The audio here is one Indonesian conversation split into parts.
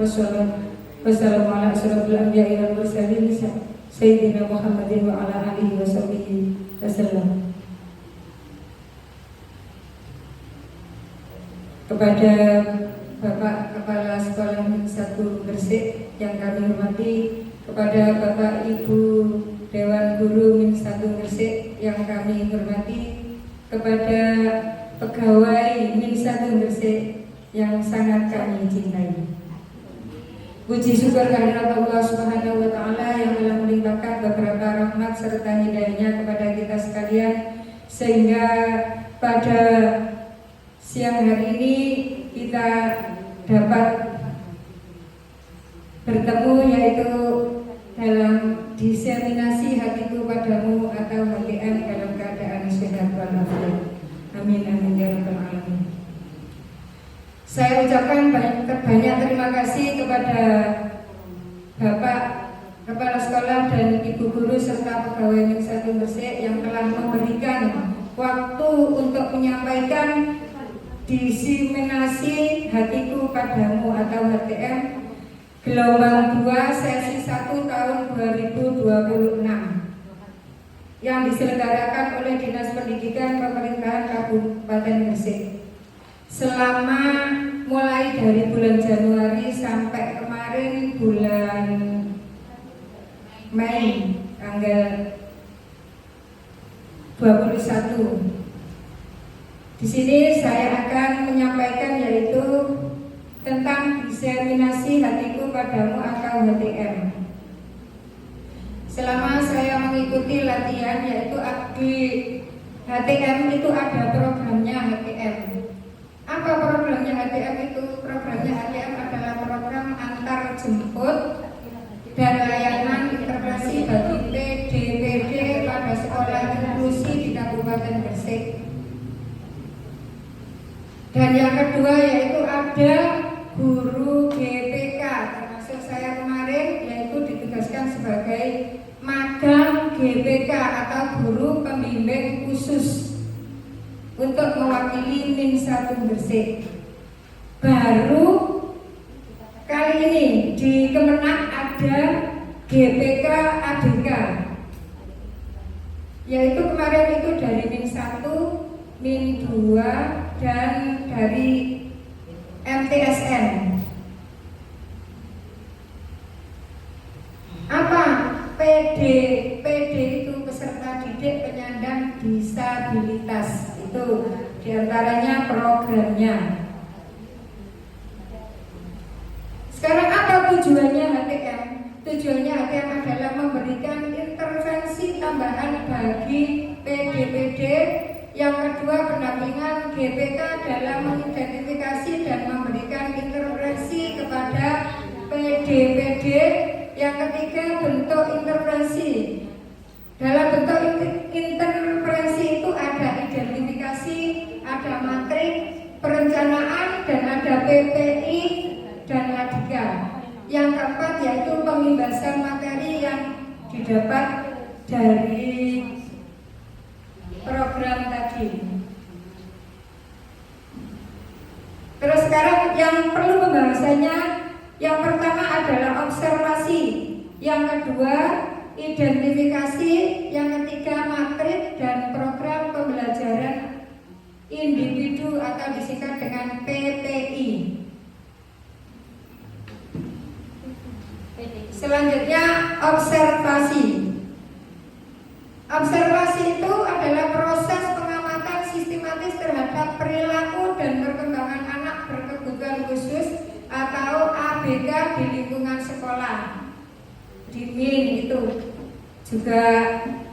Wassalamu ala asyrafil anbiya'i wal mursalin Sayyidina Muhammadin wa ala alihi wa sahbihi wasallam. Kepada Bapak Kepala Sekolah Min 1 Gresik yang kami hormati, kepada Bapak Ibu Dewan Guru Min 1 Gresik yang kami hormati, kepada pegawai Min 1 Gresik yang sangat kami cintai. Puji syukur kehadirat Allah Subhanahu wa Ta'ala yang telah melimpahkan beberapa rahmat serta hidayahnya kepada kita sekalian, sehingga pada siang hari ini kita dapat bertemu, yaitu dalam diseminasi hatiku padamu atau HTM dalam keadaan sehat walafiat. Amin amin ya rabbal alamin. Saya ucapkan banyak terima kasih kepada Bapak Kepala Sekolah dan Ibu Guru serta pegawai Min 1 Gresik yang telah memberikan waktu untuk menyampaikan diseminasi hatiku padamu atau HTM gelombang 2 sesi 1 tahun 2026 yang diselenggarakan oleh Dinas Pendidikan Pemerintahan Kabupaten Gresik selama mulai dari bulan Januari sampai kemarin bulan Mei tanggal 21. Di sini saya akan menyampaikan yaitu tentang diseminasi hatiku padamu atau HTM. Selama saya mengikuti latihan yaitu di HTM itu ada programnya HTM. Apa programnya HTM itu? Programnya HTM adalah program antar jemput dan layanan integrasi bagi PD pada sekolah inklusi di Kabupaten Gresik. Dan yang kedua yaitu ada guru GPK, termasuk saya kemarin, yaitu ditugaskan sebagai magang GPK atau guru pembimbing khusus untuk mewakili Min 1 Gresik. Baru kali ini di Kemenak ada GPK ADK, yaitu kemarin itu dari Min 1, Min 2 dan dari MTSN. Apa PD itu peserta didik penyandang disabilitas, itu diantaranya programnya. Sekarang apa tujuannya HTM? Tujuannya HTM adalah memberikan intervensi tambahan bagi PD. Yang kedua, pendampingan GPK dalam mengidentifikasi dan memberikan intervensi kepada PD. Yang ketiga, bentuk intervensi. Dalam bentuk intervensi itu ada identifikasi, ada matrik, perencanaan, dan ada PPI dan ladika. Yang keempat yaitu pembebasan materi yang didapat dari program tadi. Terus sekarang yang perlu pembahasannya, yang pertama adalah observasi, yang kedua identifikasi, yang ketiga matrik, dan program pembelajaran individu atau disingkat dengan PPI. Selanjutnya observasi. Observasi itu adalah proses pengamatan sistematis terhadap perilaku dan perkembangan anak berkebutuhan khusus atau ABK di lingkungan sekolah. Di Min itu juga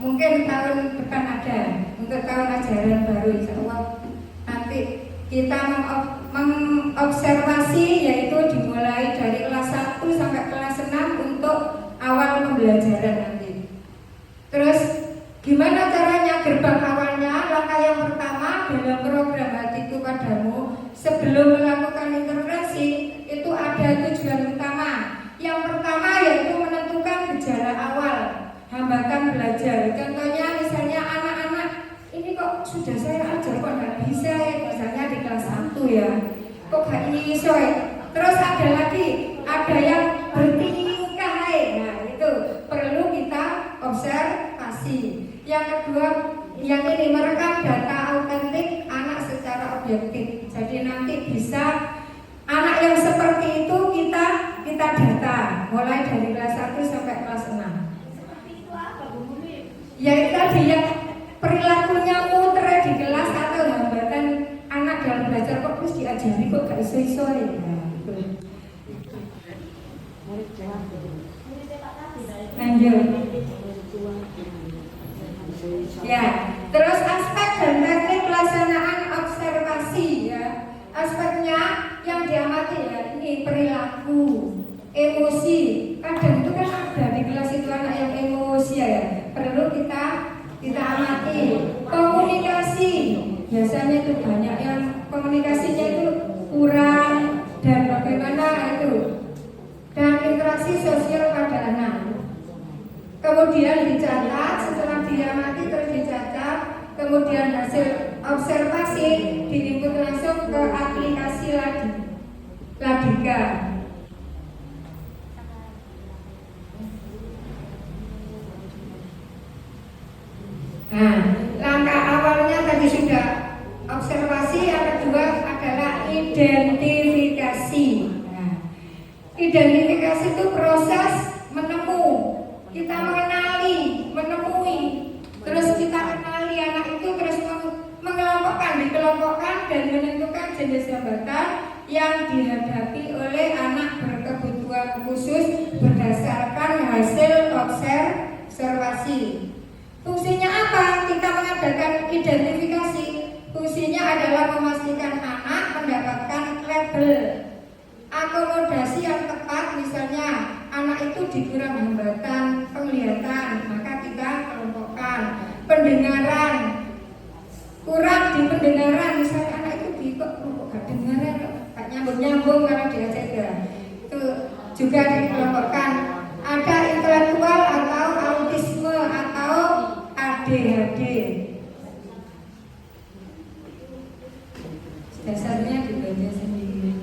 mungkin tahun depan ada, untuk tahun ajaran baru insya Allah nanti kita mengobservasi, yaitu dimulai dari kelas 1 sampai kelas 6 untuk awal pembelajaran nanti. Terus gimana caranya? Gerbang awalnya, langkah yang pertama dalam program Hatiku Padamu sebelum melakukan intervensi itu ada tujuan utama. Yang pertama yaitu menentukan gejala awal hambatan belajar. Contohnya misalnya anak-anak ini kok sudah saya ajar kok nggak bisa ya, misalnya di kelas 1 ya, kok gak bisa. Terus ada lagi, ada ada yang bertingkah. Nah itu perlu kita observasi. Yang kedua, yang ini merekam data autentik anak secara objektif. Jadi nanti bisa anak yang seperti itu kita data mulai dari kelas 1 sampai kelas 6. Seperti itu apa Bu Mumi? Ya itu tadi yang perilakunya muter di kelas atau hambatan anak dalam belajar kok terus diajari kok gak iso-iso ya. Gitu. Lanjut. Ya, terus aspek dan teknik pelaksanaan observasi ya. Aspeknya yang diamati ya, ini perilaku, emosi. Kadang itu kan ada di kelas itu anak yang emosi ya, perlu kita amati. Komunikasi, biasanya itu banyak yang komunikasinya itu kurang dan bagaimana itu. Dan interaksi sosial pada anak. Kemudian dicatat, setelah diamati terus dicatat, kemudian hasil observasi diinput langsung ke aplikasi Ladika. Nah, langkah awalnya tadi sudah observasi, yang kedua adalah identifikasi. Nah, identifikasi itu proses menemu, kita menemui, terus kita kenali anak itu, terus dikelompokkan dan menentukan jenis hambatan yang dihadapi oleh anak berkebutuhan khusus berdasarkan hasil observasi. Fungsinya apa? Kita mengadakan identifikasi. Fungsinya adalah memastikan anak mendapatkan label akomodasi yang tepat. Misalnya anak itu dikurang hambatan penglihatan, maka kita kelompokkan. Pendengaran, kurang di pendengaran, misalnya anak itu kok gak dengaran, gak nyambung kalau diajar, itu juga dikelompokkan. Ada intelektual atau autisme atau ADHD. Dasarnya dibaca sendiri.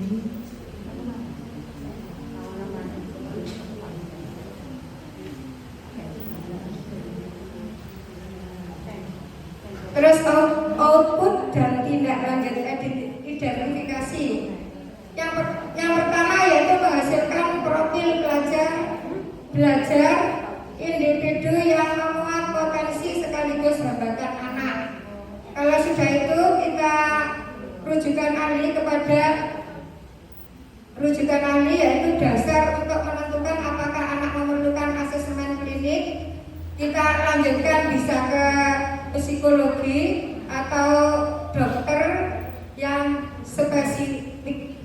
Terus output dan tindak lanjut identifikasi. Yang pertama yaitu menghasilkan profil belajar individu yang memuat potensi sekaligus hambatan anak. Kalau sudah itu kita rujukan ahli yaitu dasar untuk menentukan apakah anak memerlukan asesmen klinik. Kita lanjutkan bisa ke psikologi atau dokter yang spesifik.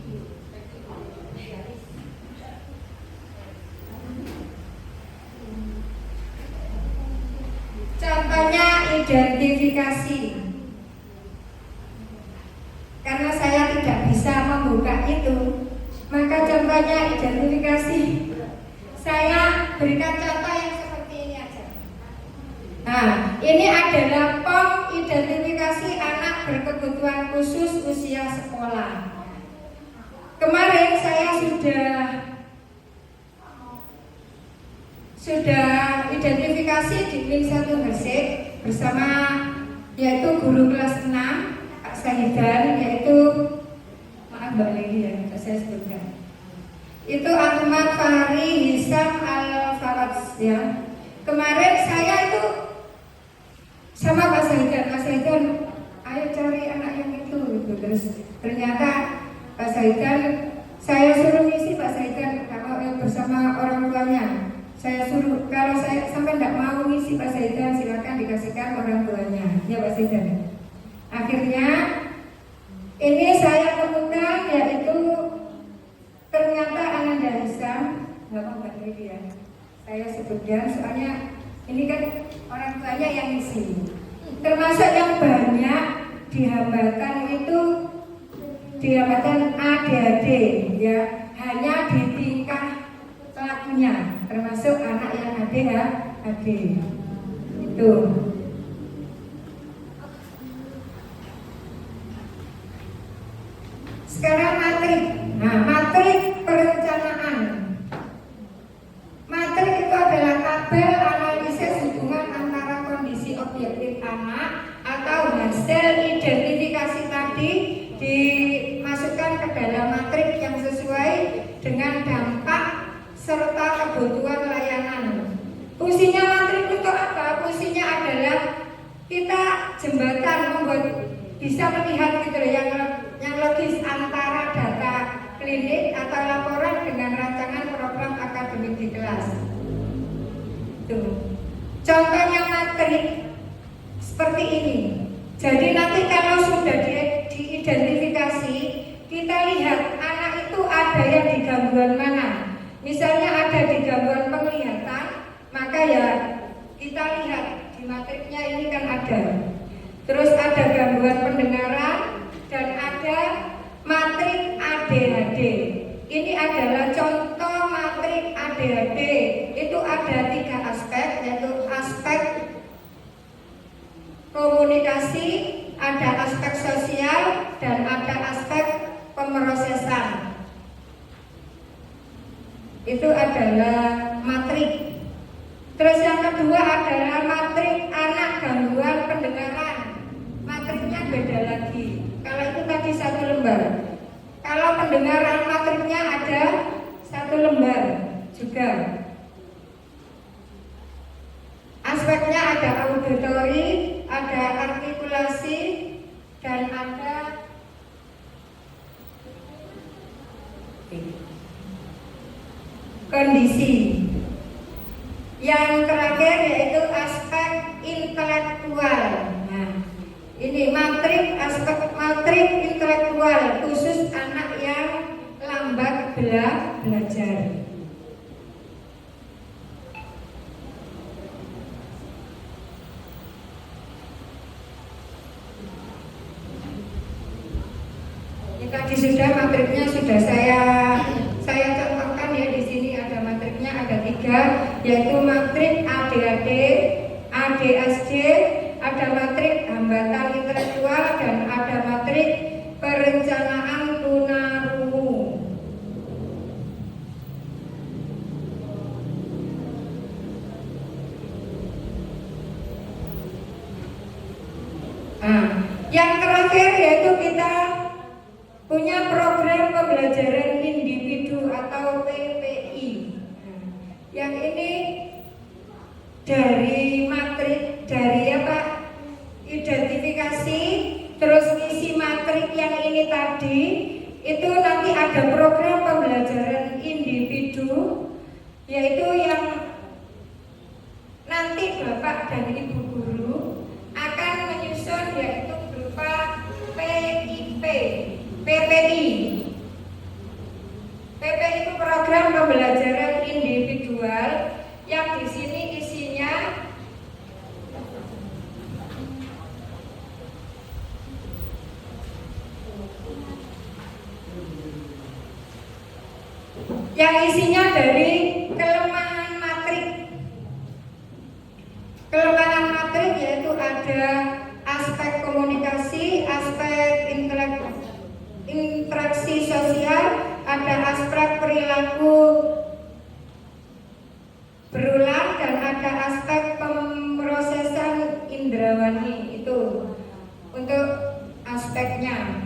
Contohnya identifikasi. Karena saya tidak bisa membuka itu, maka contohnya identifikasi. Saya berikan contoh yang seperti ini aja. Nah, ini adalah form identifikasi anak berkebutuhan khusus usia sekolah. Kemarin saya sudah identifikasi di Min 1 Gresik bersama yaitu guru kelas 6 Pak Sahidan, yaitu maaf Mbak Lili ya, saya sebutkan. Itu Ahmad Fahri Hisam Al-Faraj ya. Kemarin saya itu sama Pak Sahidan, ayo cari anak yang itu gitu. Terus ternyata Pak Sahidan, saya suruh ngisi Pak Sahidan kalau bersama orang tuanya. Saya suruh, kalau saya sampai tidak mau ngisi Pak Sahidan, silakan dikasihkan orang tuanya. Ya Pak Sahidan. Akhirnya ini saya temukan yaitu ternyata Ananda Hisam, nggak mau Mbak Lili ya. Saya sebutkan soalnya ini kan orang tuanya yang ngisi. Termasuk yang banyak di hambatan itu di hambatan ADHD ya, hanya di tingkah lakunya, termasuk anak yang ADHD itu. Sekarang matrik. Nah, matrik perencanaan. tabel analisis hubungan antara kondisi objektif anak atau hasil identifikasi tadi dimasukkan ke dalam matriks yang sesuai dengan dampak serta kebutuhan layanan. Fungsinya matriks untuk apa? Fungsinya adalah kita jembatan membuat bisa melihat gitu loh, yang logis antara data klinik atau laporan dengan rancangan program akademik di kelas. Tuh. Contohnya matrik seperti ini. Jadi nanti kalau sudah diidentifikasi, kita lihat anak itu ada yang di gangguan mana. Misalnya ada di gangguan penglihatan, maka ya kita lihat di matriknya ini kan ada. Terus ada gangguan pendengaran dan ada matrik ADHD. Ini adalah contoh matrik ADHD. Itu ada 3 aspek, yaitu aspek komunikasi, ada aspek sosial, dan ada aspek pemrosesan. Itu adalah matrik. Terus yang kedua adalah matrik anak gangguan pendengaran. Matriknya beda lagi. Kalau itu tadi 1 lembar. Kalau pendengaran matriknya ada 1 lembar juga. Aspeknya ada auditori, ada artikulasi, dan ada kondisi. Yang terakhir yaitu aspek intelektual. Nah, ini aspek matrik intelektual khusus anak yang lambat belajar. Ini tadi sudah matriknya sudah saya contohkan ya, di sini ada matriknya ada 3, yaitu matrik ADHD, ADHD, ada matrik hambatan intelektual, dan ada matrik perencanaan tunarungu. Nah, yang terakhir yaitu kita punya program pembelajaran individu atau PPI. Yang ini dari matrik, dari apa? Identifikasi, terus isi matrik yang ini tadi, itu nanti ada program pembelajaran individu, yaitu yang nanti Bapak dan Ibu guru akan menyusun, yaitu berupa PIP. PPI. PPI itu program pembelajaran individual yang di sini isinya dari kelemahan matrik. Kelemahan matrik yaitu ada aspek komunikasi, aspek interaksi sosial, ada aspek perilaku berulang, dan ada aspek pemrosesan indrawani. Itu untuk aspeknya.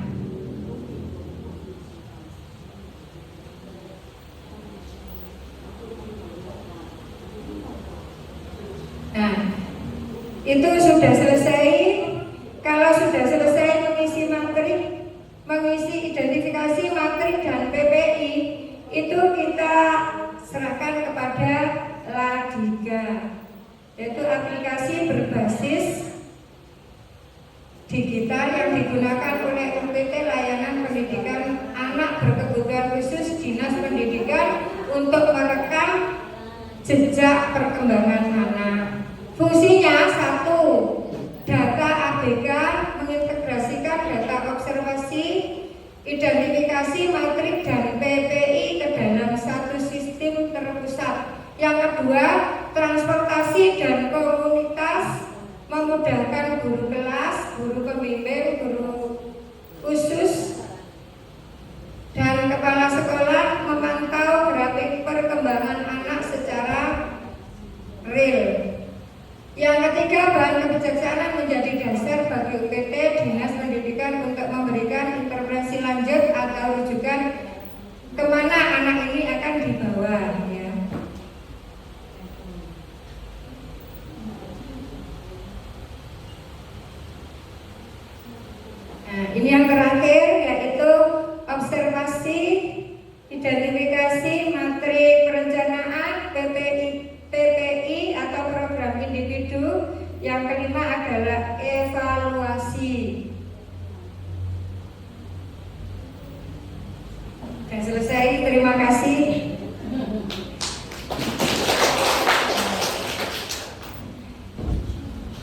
Nah, itu sudah selesai. Kalau sudah selesai mengisi matrik, mengisi identifikasi matrik dan PPI, itu kita serahkan kepada Ladiga, yaitu aplikasi berbasis digital yang digunakan oleh UPT Layanan Pendidikan Anak Berkebutuhan Khusus Dinas Pendidikan untuk merekam jejak perkembangan anak. Fungsinya 1, data ABK mengintegrasikan data observasi, identifikasi matrik dan PPI ke dalam satu sistem terpusat. Yang kedua, transportasi dan komunitas memudahkan guru kelas, guru pembimbing, guru khusus, dan kepala sekolah memantau grafik perkembangan anak secara real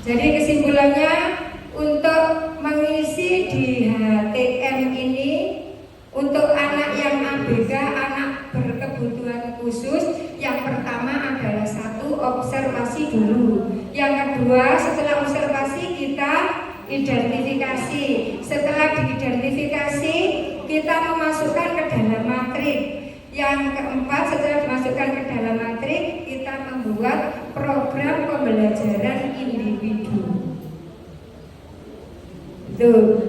Jadi kesimpulannya, untuk mengisi di HTM ini, untuk anak yang ABK, anak berkebutuhan khusus, yang pertama adalah satu, observasi dulu. Yang kedua, setelah observasi kita identifikasi. Setelah diidentifikasi, kita memasukkan ke dalam matrik. Yang keempat, setelah dimasukkan ke dalam matrik, kita membuat program pembelajaran individu. Tuh.